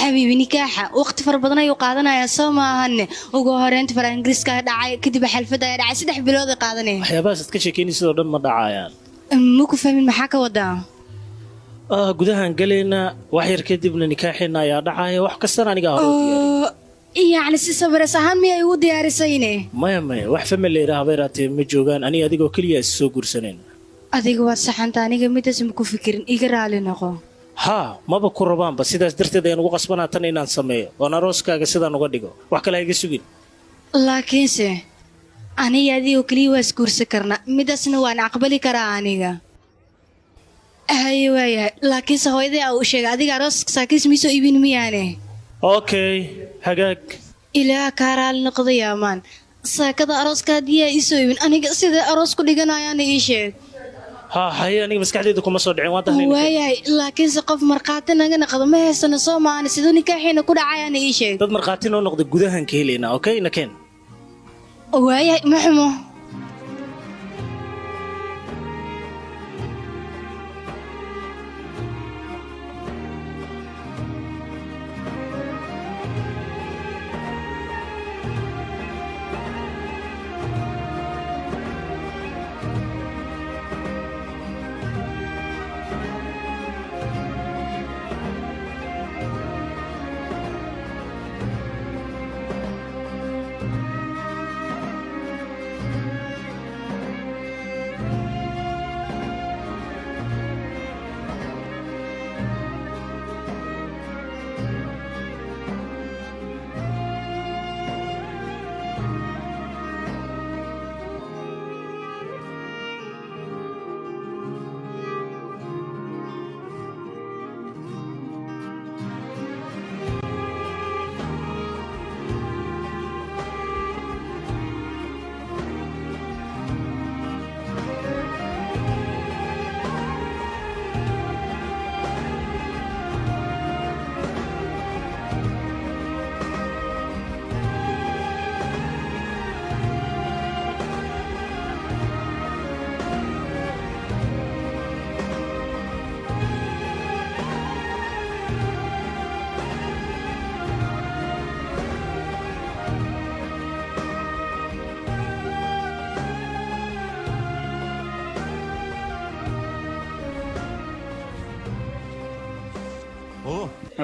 حبيبي نكاحة وقت فربضنا يقادنا يا سوما هن وجوهرين تفر إنجليز كدعاء كتب حلفة دعاء سدح بلاد قادني waxyaabahaas aad ka sheekeynaysid oo dhan ma dhacayaan ممكن فاهمين محاكا ودا gudahaan galaynaa wax yar kadibna nikaaxeena ayaa dhacaya wax kastana aniga hore u diyaariyey يعني صبر سهام يا يودي يا رسيني maya wax family raahbay raatay ma joogaan ani adigoo kaliya is soo guursaneen adiga waa saxanta aniga midaas ma ku fikirin iga raali noqo ها maba ku rabaanba sidaas darteed ayaan ugu qasbanaa tan inaan sameeyo oo arooskaaga sidaan uga dhigo wax kale iga sugin laakiinse aniga adiga kaliya waa isguursan karnaa midaasna waan aqbali karaa aniga haye laakiinse hooyaday uu sheegay adiga arooska saakiis miisoo iibin miyaane okay hagaag ilaa ka raali noqdo yaamaan saakada arooska diyaa isoo iibin aniga sida aroos ku dhiganayaan ii sheeg ها هاي أنا مسكحتي كم صار دعوة تهني وياي لكن سقف مرقاتنا أنا قد ما هسنا صوما أنا سيدوني كحين كل عيان إيشي ضد مرقاتنا ونقد جودها هنكيلينا أوكي نكين وياي محمو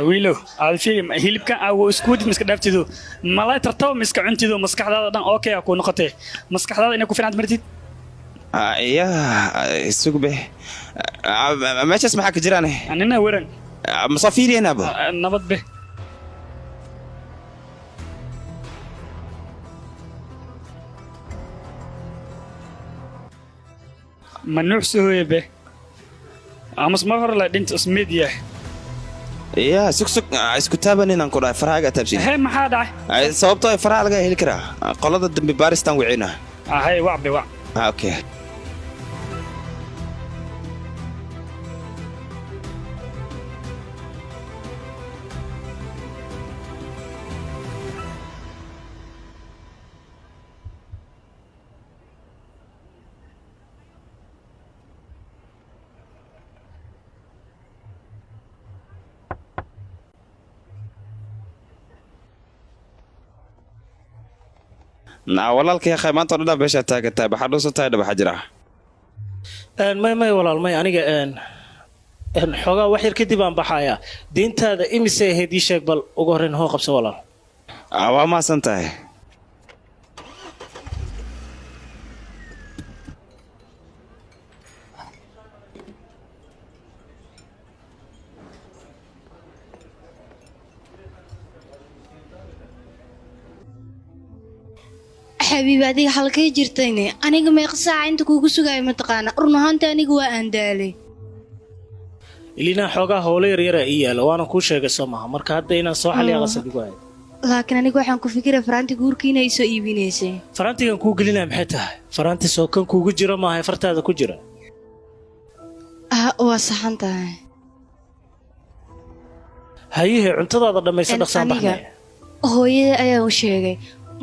wiilo aad sheegay hilibka aw isku dib miska dhaaftido malay tartaba miska cuntido maskaxdaada dhan okay ku noqotay maskaxdaada inay ku fiican martid يا سوق به ما اسمع حق جيرانه anina waran مصافيري انا ابو nabad be manuux soo be amas mar hore la dhint ismeediya يا سوق اسكو تابنين ان كودا فراغا تابسي هي maxaa dhacay sababtoo faraha laga heli karaa qolada dambi baaristan wicina hay wacbi wac okay walaalkay akhay maanta oo dhan beesha taagantay waxa dhuusatay dhabaxa jira may walaal may aniga xogaa wax yar kadib aan baxayaa diintaada imise ahayd ii sheeg bal ugu horreyn hoo qabso walaal waa maasan tahay حبيبي adiga halkay jirtayne aniga meeq saac inta kuugu sugay ma taqaana run ahaantii aniga waa aan daalay ilina xogaa howlo yar yar ii yaalo waana kuu sheegay Soomaha marka hadda inaan soo xaliyo qasab igu hayo laakiin aniga waxaan ku fikiray faraanti guurkiina ay soo iibinaysay faraantigan kuu gelinaa maxay tahay faraanti soo kan kuugu jira ma ahay fartaada ku jira waa saxan tahay hayihe cuntadaada dhamaysan dhaqsan baxnay hooyada ayaa u sheegay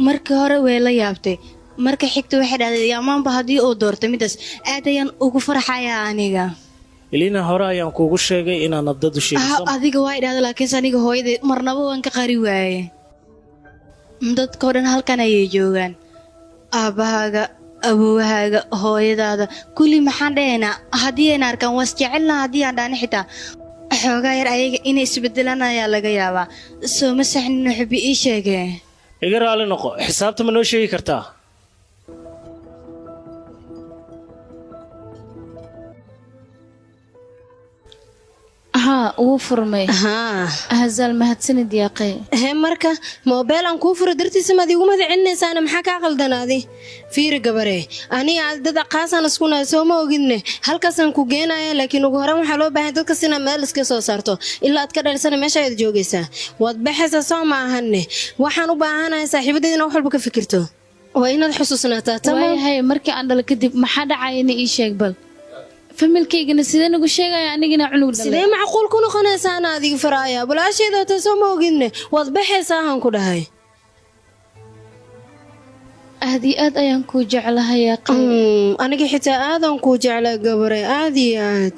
markii hore way la yaabtay marka xigta waxay dhahday yaamaanba haddii uu doortay midaas aad ayaan ugu farxayaa aniga ilina hore ayaan kuugu sheegay inaan dad u sheegay adiga waa idhaahda laakiinse aniga hooyadii marnaba waan ka qari waaye dadkoo dhan halkan ayay joogaan aabbahaaga awoowahaaga hooyadaada kulli maxaan dhahaynaa haddii ayna arkaan waas jecelnaa haddii aan dhaani xitaa xoogaa yar ayaga inay isbedelaan ayaa laga yaabaa soo ma saxnin xubi ii sheegee iga raali noqo xisaabta ma noo sheegi kartaa ها وفرمي هزال مهتسند يا قي هي مركا موبايل ان كوفر درتي سمادي وما دعنيسا انا maxaa ka qaldanaadi fiir gabare ani dad qaasan iskuna soo ma ogidne halkaasan ku geenaya laakiin ugu horan waxa loo baahan dadka sina meel iska soo saarto ilaa aad ka dhalisana meesha aad joogaysaa wad baxaysa soo ma ahane waxaan u baahanahay saaxiibadeedina wax walba ka fikirto waa inaad xusuusnaataa tamam hay markii aan dhal kadib maxaa dhacayna ii sheeg bal familkaygana sideen ugu sheegaya anigina cunug dhalay sidee macquul ku noqonaysaa adiga faraaya balaasheeda ta soo ma ogidne wad baxaysaa aan ku dhahay aadi aad ayaan ku jeclahay ya qay aniga xitaa aadan ku jeclaa gabare aadi aad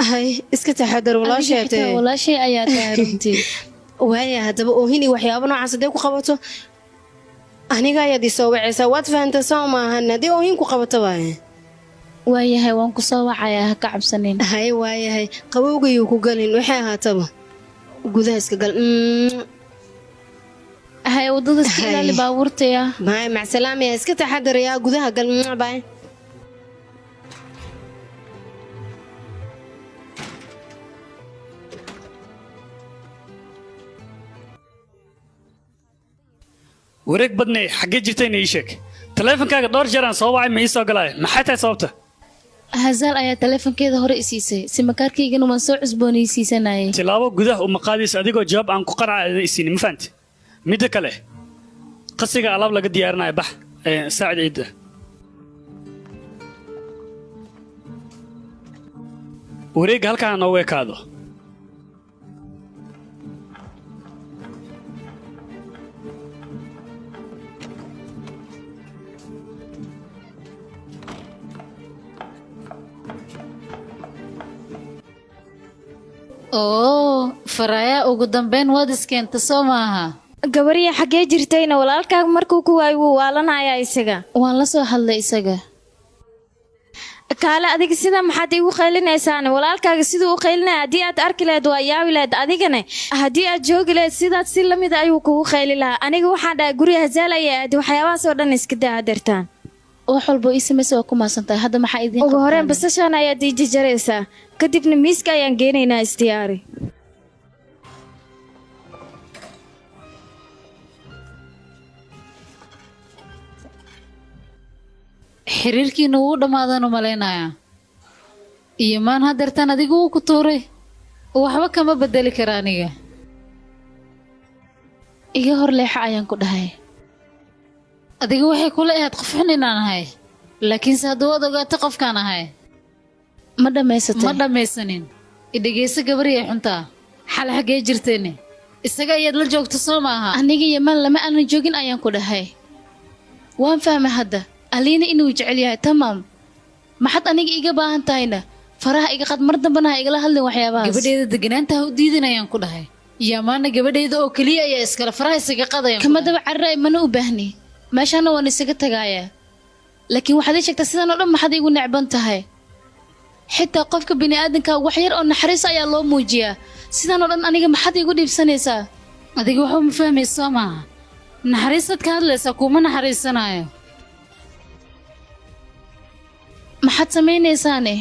hay iska taxadar walaasheetay walaashay ayaa taaruntii waaya hadaba oohini waxyaabo noocaas hadee ku qabato aniga ayaad isoo wacaysaa waad fahantaa soo maahan hadee oohin ku qabato waaye waayahay waan ku soo wacayaa ha ka cabsanin hay waayahay qabowgayuu ku galin waxay ahaataba gudaha iska gal hay wadada iska ilaali baabuurtaya maay macsalaam yaa iska taxadar yaa gudaha gal baay wareeg badnay xaggee jirtayna ii sheeg taleefankaaga dhowr jeer aan soo wacay ma ii soo galaayo maxay tahay sababta هزال ayaa taleefankeeda hore isiisay si makaarkaygana waan soo cusboonaysiisanayay tilaabo gudaha uma qaadaysa adigoo jawaab aan ku qanacay isiin ma fahanti midda kale qasiga alaab laga diyaarinayo bax saacid ciidda wareegga halkaa noogu ekaado oo faraya ugu dambeyn waad iskeenta soo maaha gabariya xagee jirtayna walaalkaaga markuu ku waayo wuu waalanaya isaga waan la soo hadlay isaga kaale adiga sida maxaad igu qaylinaysaane walaalkaaga siduu u qaylinaya haddii aad arki lahayd waa yaabi lahayd adigana haddii aad joogi lahayd sidaad si lamid ayuu kugu qayli lahaa aniga waxaan dhahay guriga hazaal ayaa aadi waxyaabahaas oo dhan iska daa adeertaan wax walba ii samaysa waa ku maasantahay hadda maxaa idin ugu horeen basashaan ayaad ii jajaraysaa kadibna miiska ayaan geenaynaa isdiyaari xiriirkiina wuu dhammaadaan u malaynayaa iyo maan hadeertaan adigu wuu ku tuuray waxba kama bedeli kara aniga iga hor leexa ayaan ku dhahay adiga waxay kula ahayd qof xun inaan ahay laakiinse hadduu waad ogaato qofkaan ahay ma dhammaysanin idhegayso gabariya xuntaa xal xaggee jirteene isaga ayaad la joogto soo maaha aniga iyo maan lama aanan joogin ayaan ku dhahay waan fahmay hadda aliina inuu jecel yahay tamaam maxad aniga iga baahan tahayna faraha iga qad mar dambana ha igala hadlin waxyaabahaas gabadheeda deganaanta ha u diidin ayaan ku dhahay yamaana gabadheeda oo keliya ayaa iskale faraha isaga qadayaan kama daba carray mana u baahni meeshaana waan isaga tagaayaa laakiin waxaad ii sheegtaa sidan oo dhan maxaad igu necban tahay xitaa qofka bini'aadanka wax yar oo naxariis ayaa loo muujiyaa sidan oo dhan aniga maxaad igu dhiibsanaysaa adiga waxba ma fahmaysa soo maaha naxariistaad ka hadlaysaa kuuma naxariisanaayo maxaad samaynaysaane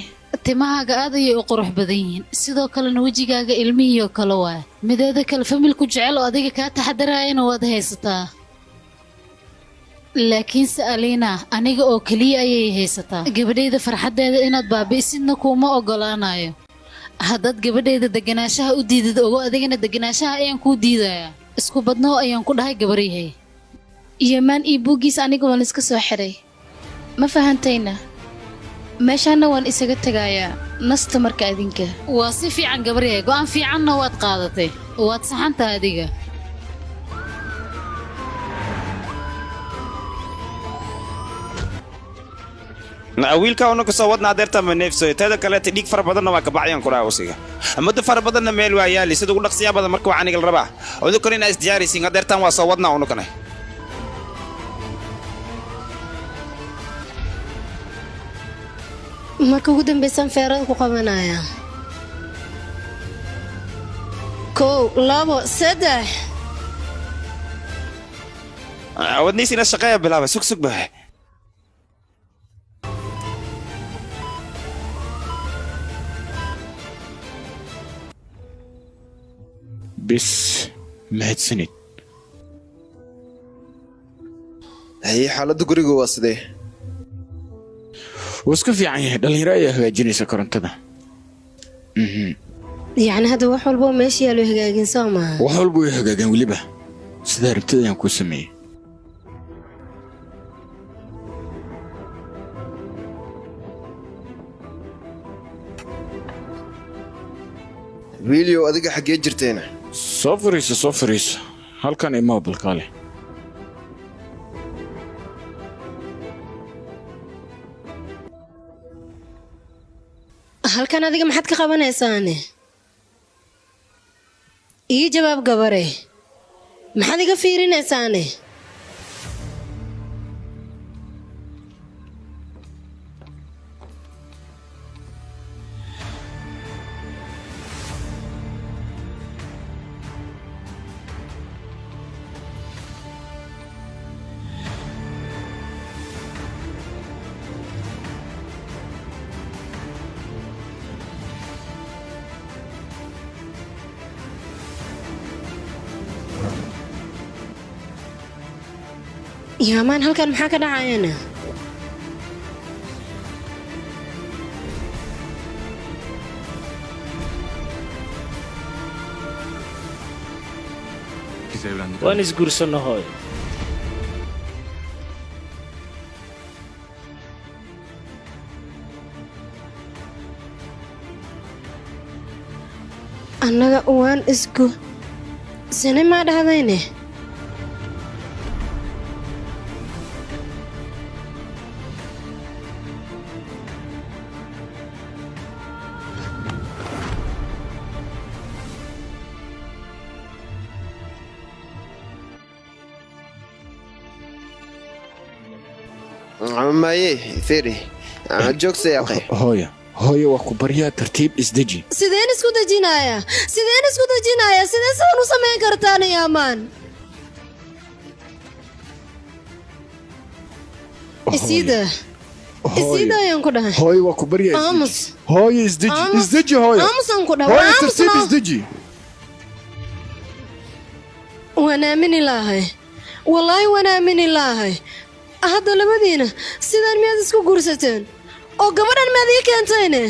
timahaaga aad ayay u qurux badan yihiin sidoo kalena wejigaaga ilmihii oo kale waay mideeda kale familku jecel oo adiga kaa taxadaraayana waad haysataa laakiinse aliina aniga oo keliya ayay haysataa gabadhayda farxaddeeda inaad baabi'isidna kuuma oggolaanayo haddaad gabadhayda deganaanshaha u diidid ogo adigana deganaanshaha ayaan kuu diidayaa isku badnoo ayaan ku dhahay gabaryahay yamaan iyo buuggiis aniga waan iska soo xiray ma fahantayna meeshaana waan isaga tagaayaa nasta marka adinka waa si fiican gabaryahay go'aan fiicanna waad qaadatay waad saxantaha adiga wiilka una ku soo wadnaa deerta ma neefso teeda kale tidhig far badanna waa ka baxayaan ku raawsiga muddo far badanna meel waa yaali sida ugu dhaqsiya badan marka waxaan igal rabaa oo korina is diyaarisiin deertan waa soo wadnaa una kana marka ugu dambaysan feerada ku qabanaya 1 2 3 wadniisina shaqeeya bilaaba sug baa بس mahadsanid hay xaaladda guriga waa sidee wuu iska fiican yahay dhalinyaro ayaa hagaajinaysa korontada yacni hadda wax walba meesha yaalo hagaagin soo maaha wax walba way hagaagaan weliba sidaa rabtida ayaan kuu sameeyey wiiliow adiga xaggee jirteena soo fariiso halkan ima balkaale halkan adiga maxaad ka qabanaysaane ii jawaab gabare maxaad iga fiirinaysaane yaamaan halkan maxaa ka dhacayana waan isguursanno hooy annaga waan isku sane maa dhahdayne maye feri joogsa yaqay hooyo waa ku baryaa tartiib isdeji sideen isku dejinayaa sidee sidan u samayn kartaan yaamaan isida ayaan ku dhahay hooyo waa ku baryaa aamus hooyo isdeji hooyo aamusaan ku dhahay hooyo tartiib isdeji waan aamini lahay wallaahi waan aamini lahay hadda labadiina sidaan miyaad isku guursateen oo gabadhan miyaad ii keentayne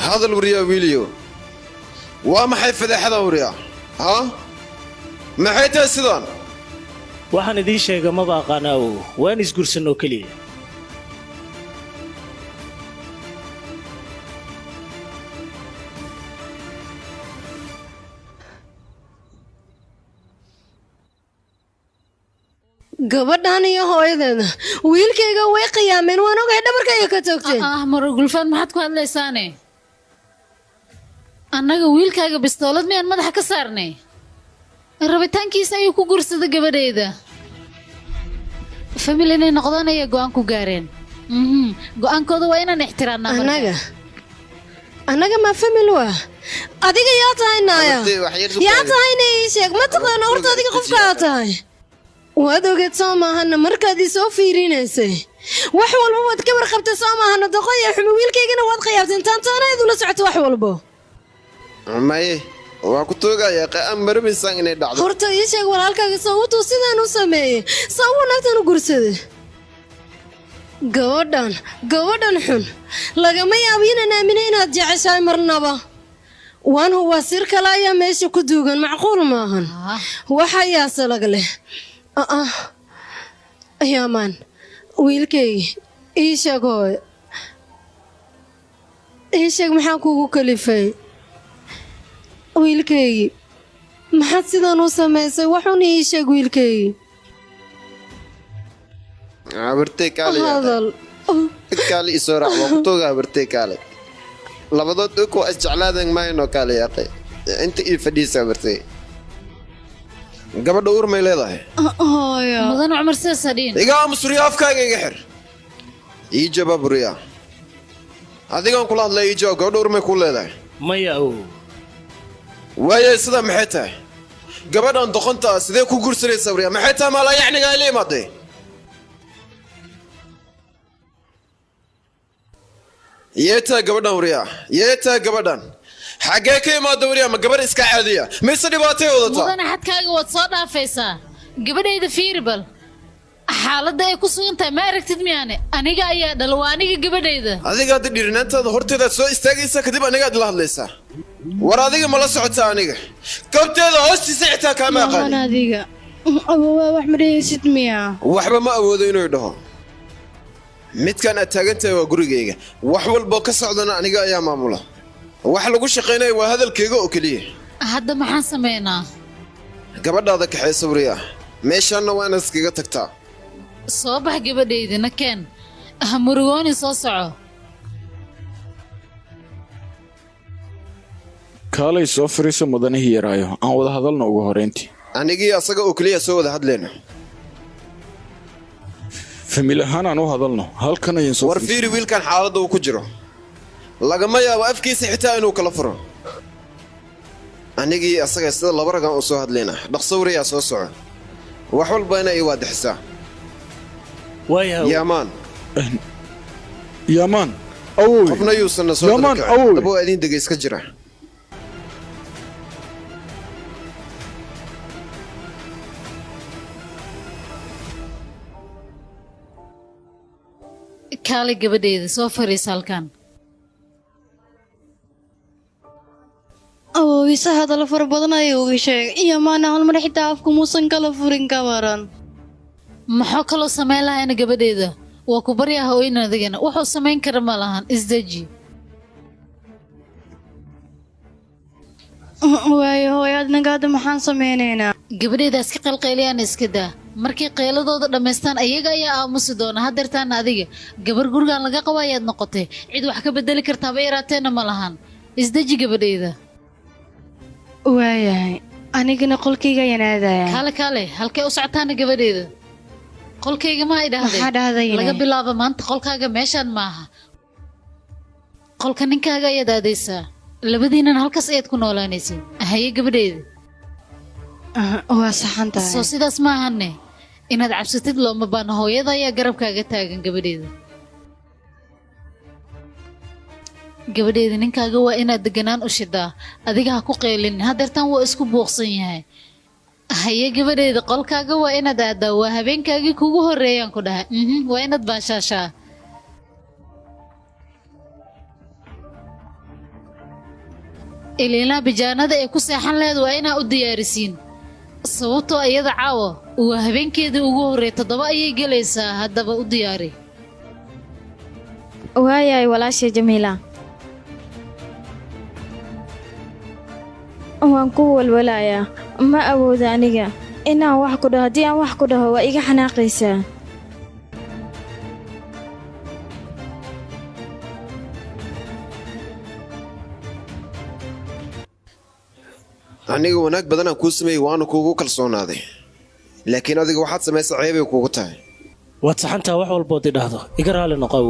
hadal wariyaa wiiliyo waa maxay fadeexada wariyaa ha maxay tahay sidaan waxaan idiin sheega maba aqaanaa oo waan isguursanoo keliya gabadhan iyo hooyadeeda wiilkayga way qiyaameen waan ogahay dhabarkayga ka toogteen maro gulfaan maxaad ku hadlaysaane annaga wiilkaaga bistoolad miyaan madaxa ka saarnay rabitaankiisa ayuu ku guursaday gabadhayda famil inay noqdaan ayay go'aan ku gaareen go'aankooda waa inaan ixtiraamnaa annaga ma famil waa adiga yaa tahay naaya yaa tahayna ii sheeg ma taqaano horta adiga qofka aa tahay waad ogeed soo maahana markaad ii soo fiirinaysay wax walba waad ka warqabtay soo maahana doqoya xumi wiilkaygana waad khiyaabteen taantaanayd ula socoto wax walba maye waa ku toogayaa qaan marmisaan inay dhacdo horta ii sheeg walaalkaaga sababtuu sidaan u sameeyey sabab wanaagtan u gursaday gabadhan xun lagama yaabo inaan aaminay inaad jeceshahay marnaba waan huwaa sir kale ayaa meesha ku duugan macquul maahan waxayaa salag leh yaamaan wiilkaygi ii sheeg hooyo ii sheeg maxaa kuugu kalifay wiilkaygi maxaad sidan u samaysay waxun ii sheeg wiilkaygi abartay kaale hadal kaali isoo raac waa ku toogaa bartay kaale labadood dhulku waa isjeclaadeen maayno kaale yaqay inta ii fadhiisaa bartay gabadha uur may leedahay hooyo mudan cumar sidaas hadhiin iga aamus riya afkaaga iga xir ii jawaab riya adigaan kula hadlay ii jawaab gabadha uur may kuu leedahay maya awow waaye sidaa maxay tahay gabadhan doqonta ah sidee ku guursanaysaa riya maxay tahay maalaa yacnigaa ila imaaday yeetaa gabadhan riya yeetaa gabadhan xaggee ka imaada riya ma gabadh iska caadiya mise dhibaatay wadataa mudana xadkaaga waad soo dhaafaysaa gabadhayda fiiri bal xaaladda ay ku sugan tahay ma aragtid miyaane aniga ayaa dhala waa aniga gabadhayda adiga hadda dhiirinaantaada horteedaad soo istaagaysaa kadib anigaad la hadlaysaa war adiga ma la socotaa aniga kabteeda hoostiisa xitaa kaama aqaani adiga abowaa wax ma dhehaysid miya waxba ma awoodo inuu dhaho midkaan aad taagan tahay waa gurigayga wax walboo ka socdana aniga ayaa maamula wax lagu shaqaynaya waa hadalkayga oo keliya hadda maxaan samaynaa gabadhaada kaxaysa wariya meeshaanna waa inaad iskaga tagtaa soo bax gabadhaydina keen ha murugooni soo soco kaalay soo fariiso mudanihii yaraayo aan wada hadalno ugu horeyntii anigii asaga oo keliya soo wada hadlayna famil ahaan aan u hadalno halkan ayaan soo war fiiri wiilkan xaaladda uu ku jiro lagama yaabo afkiisa xitaa inuu kala furo anigii asaga sida laba ragan u soo hadlayna dhaqso wariyaa soo soco wax walba inay waadaxisaa yaamaan yaamaan awow qofna yuusanna soo yaamaan awow dabo adin dega iska jira kaalay gabadhayda soo fariisa halkan awowisa hadallo fara badan ayuu uga sheegay iyo maana halmar xitaa afku muusan kala furin ka waran maxuu kaloo samayn lahayna gabadhayda waa ku baryaha ooyna adigana wuxuu samayn kara ma lahan isdeji waayo hooyo adnagaada maxaan samaynaynaa gabadhayda iska qalqayliyaan iska daa markay qayladooda dhammaystaan ayaga ayaa aamusi doona hadeertaana adiga gabar gurigan laga qabo ayaad noqotay cid wax ka bedeli kartaaba yaraateena ma lahan isdeji gabadhayda waayahay anigana qolkayga ayaan aadaya kaale halkee u socotaana gabadhayda qolkayga ma ay dhahday laga bilaabo maanta qolkaaga meeshaan maaha qolka ninkaaga ayaad aadaysaa labadiinan halkaas ayaad ku noolaanaysid haye gabadhayda waa saxan tahay soo sidaas maahane inaad cabsatid looma baana hooyada ayaa garabkaaga taagan gabadhayda gabadhayda ninkaaga waa inaad deganaan u shidaa adiga ha ku qaylin hadeertaan waa isku buuqsan yahay haye gabadhayda qolkaaga waa inaad aadaa waa habeenkaagii kugu horreeyaan ku dhahay waa inaad baashaashaa iliinaa bijaanada ee ku seexan laheed waa inaa u diyaarisiin sababtoo iyada caawa waa habeenkeedii ugu horreey 7 ayay gelaysaa haddaba u diyaari waayahay walaashay jamiila waan ku walwalayaa ma awoodo aniga inaan wax ku dhaho haddii aan wax ku dhaho waa iga xanaaqaysaa aniga wanaag badan aan kuu sameeyey waana kuugu kalsoonaaday laakiin adiga waxaad samaysa ceebay kuugu tahay waad saxantaa wax walbood idhaahdo iga raali noqow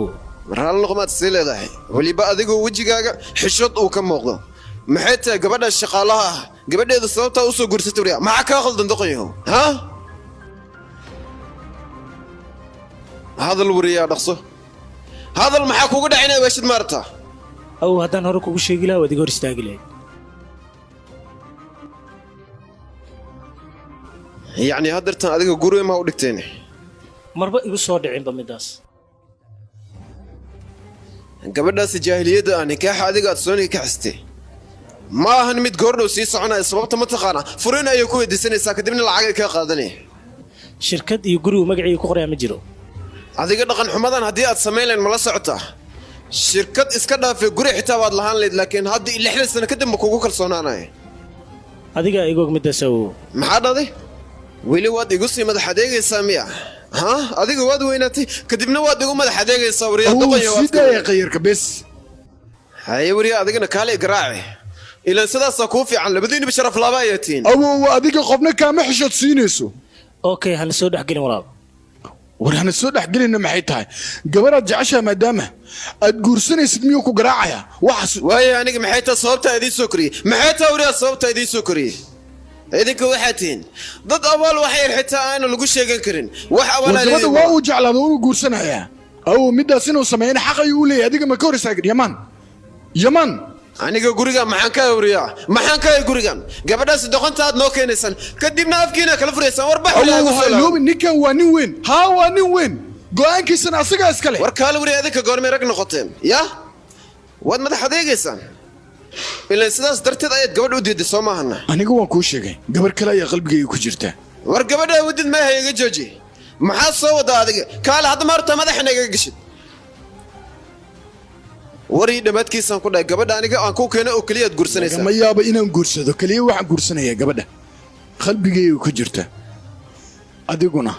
raali noqomaad sii leedahay weliba adigoo wejigaaga xishod uu ka muuqdo maxay tahay gabadha shaqaalaha ah gabadheeda sababtaa usoo guursatay wariya maxaa kaa khaldan doqonyahow ha hadal wariyaa dhaqso hadal maxaa kugu dhaca inay weeshid maarta aw haddaan hore kugu sheegi lahaa waad iga hor istaagi lahayd yacni haddeertan adiga guriga maa u dhigteen marba igu soo dhicinba midaas gabadhaasi jaahiliyadda ah nikaaxa adiga aad soo nikaxistay ma ahan mid goordhow sii soconaya sababta ma taqaana furiin ayay ku weydiisanaysaa kadibna lacagay kaa qaadanaya shirkad iyo gurigu magacii ku qorayaa ma jiro adiga dhaqan xumadan haddii aad samayn lahayn mala socotaa shirkad iska dhaafay guri xitaa baad lahaan lahayd laakiin hadda 6 sano kadib ma kugu kalsoonaanaya adigaa igoog midaas awow maxaa dhaday weli waad igu sii madax adeegaysaa miya ها أديك واد ويناتي كدبنا واد يقوم هذا حدا يصوري أو سيدا يا غيرك بس هاي وريا أديكنا كالي قراعي إلى سدا سكوفي عن لبدين بشرف لابايتين أو أديك قبنا كام حشد سينيسو اوكي هنسoo dhex gelin walaal warhana soo dhex gelina maxay tahay gabadhaad jeceshaha maadaama aad guursanaysid miyuu ku garaacaya waxaas waayo aniga maxay tahay sababta idiin soo koriyey maxay tahay wariya sababta idiin soo koriyey idinka waxaad tihiin dad abaal wax yar xitaa aanu lagu sheegan karin wax gabadha waa uu jeclaado uu guursanayaa aw midaas inuu sameeyana xaq ayuu u leeyahay adiga ma ka hor istaagin yaman aniga guriga maxaan ka awriyaa maxaan ka gurigan gabadhaas doqonta aad noo keenaysan kadibna afkiina kala furaysan war baxloobi ninkan waa nin weyn haa waa nin weyn go'aankiisana asagaa iskale war kaala wari adinka goormay rag noqoteen ya waad madax adeegaysaan ilaa sidaas darteed ayaad gabadh u diiday soo maahana aniga waan kuu sheegay gabar kale ayaa qalbigayga ku jirta war gabadha wadid ma hayaga jooji maxaa soo wadaa adiga kaala hadda maarta madaxna iga gashid warii dhamaadkiisaan ku dhahay gabadha aniga aan ku keenay oo kaliya aad guursanaysaa ma yaaba inaan guursado kaliya waxaan guursanayaa gabadha qalbigayga ku jirta adiguna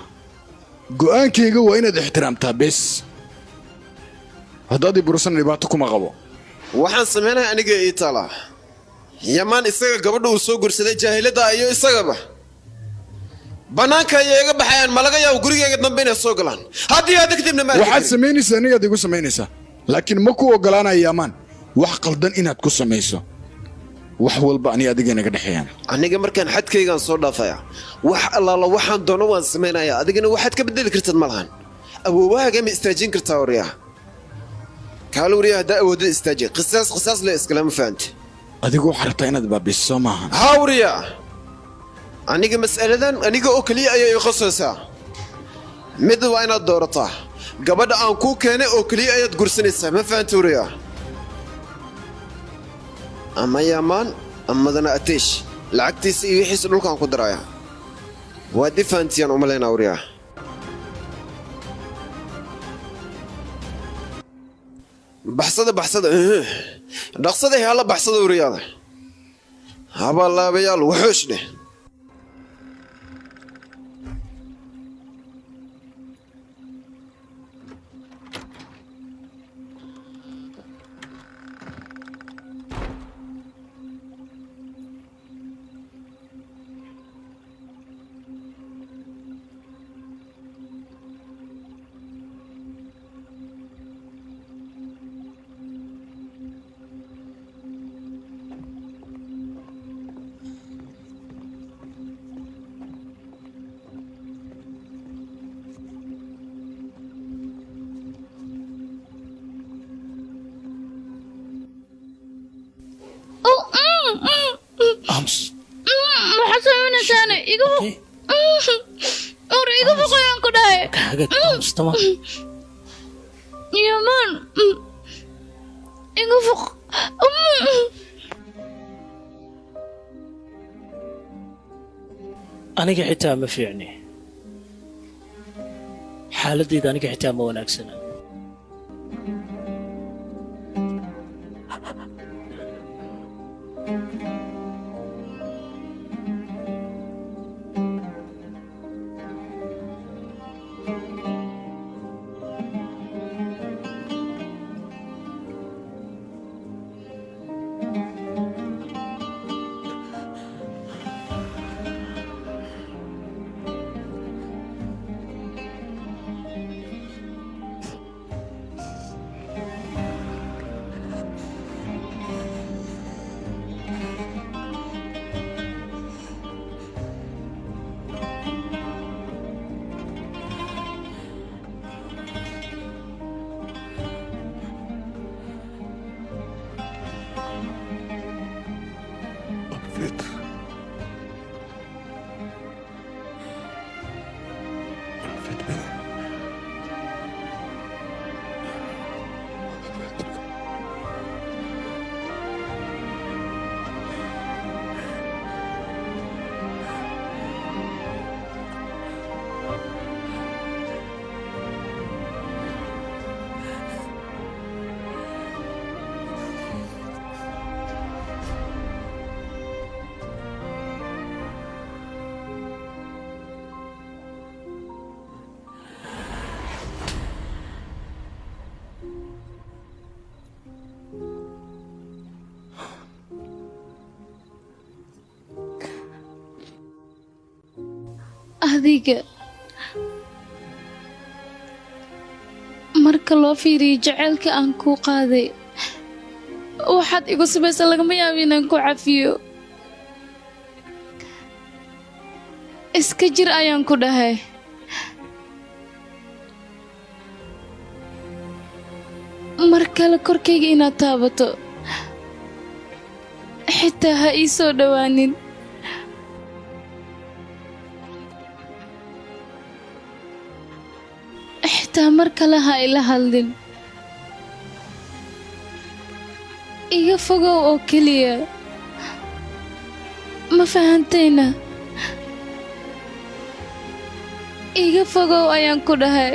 go'aankayga waa inaad ixtiraamtaa bes haddaad bursan dhibaato kuma qabo waxaan sameynaya aniga ii tala yamaan isaga gabadha uu soo guursaday jaahilada iyo isagaba banaanka ayay iga baxayaan malaga yaabo gurigayga dambe inay soo galaan haddii aad kadibna ma waxaad samaynaysaa anigaad igu samaynaysaa laakiin ma ku ogolaanaya yamaan wax qaldan inaad ku samayso wax walba ani adiga inaga dhexeeyaan aniga markaan xadkaygaan soo dhaafaya wax allaala waxaan doono waan samaynaya adigana waxaad ka bedeli kartad ma lahan awoowahaaga ma istaajin kartaa wariyaa kaala wariyaa haddaa awoodada istaaji qisaas le iskalama fahanti adigu waxaa rabtaa inaad baabiiso soo maahan haa wariyaa aniga mas'aladan aniga oo keliya ayay ii qosaysaa mid waa inaad doorataa gabadha aan kuu keenay oo keliya ayaad gursanaysaa ma fahanta wariyaa ama yamaan amadana ateesh lacagtiisa iyo wixiisa dhulkaan ku daraya waad i fahantiiyaan umalaynaa wariyaa baxsada dhaqsada hala baxsada wariyaada habalaabayaal waxoosh dheh أمس محسن ثاني يقول أريد بقيان كده كهجت أمس تمام يا مان يقول aniga xitaa ma fiicni xaaladayda aniga xitaa ma wanaagsana adiga marka loo fiiriyo jacaylka aan kuu qaaday waxaad igu samaysa lagama yaabo inaan ku cafiyo iska jir ayaan ku dhahay mar kale korkayga inaad taabato xitaa ha ii soo dhowaanin xitaa mar kale ha ila hadlin iga fogow oo keliya ma fahantayna iga fogow ayaan ku dhahay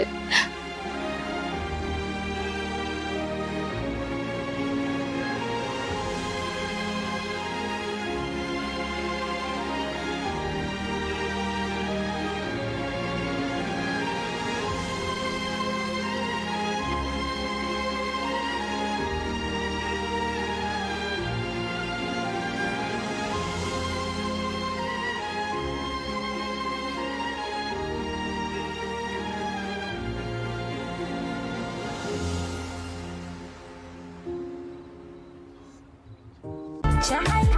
jacayl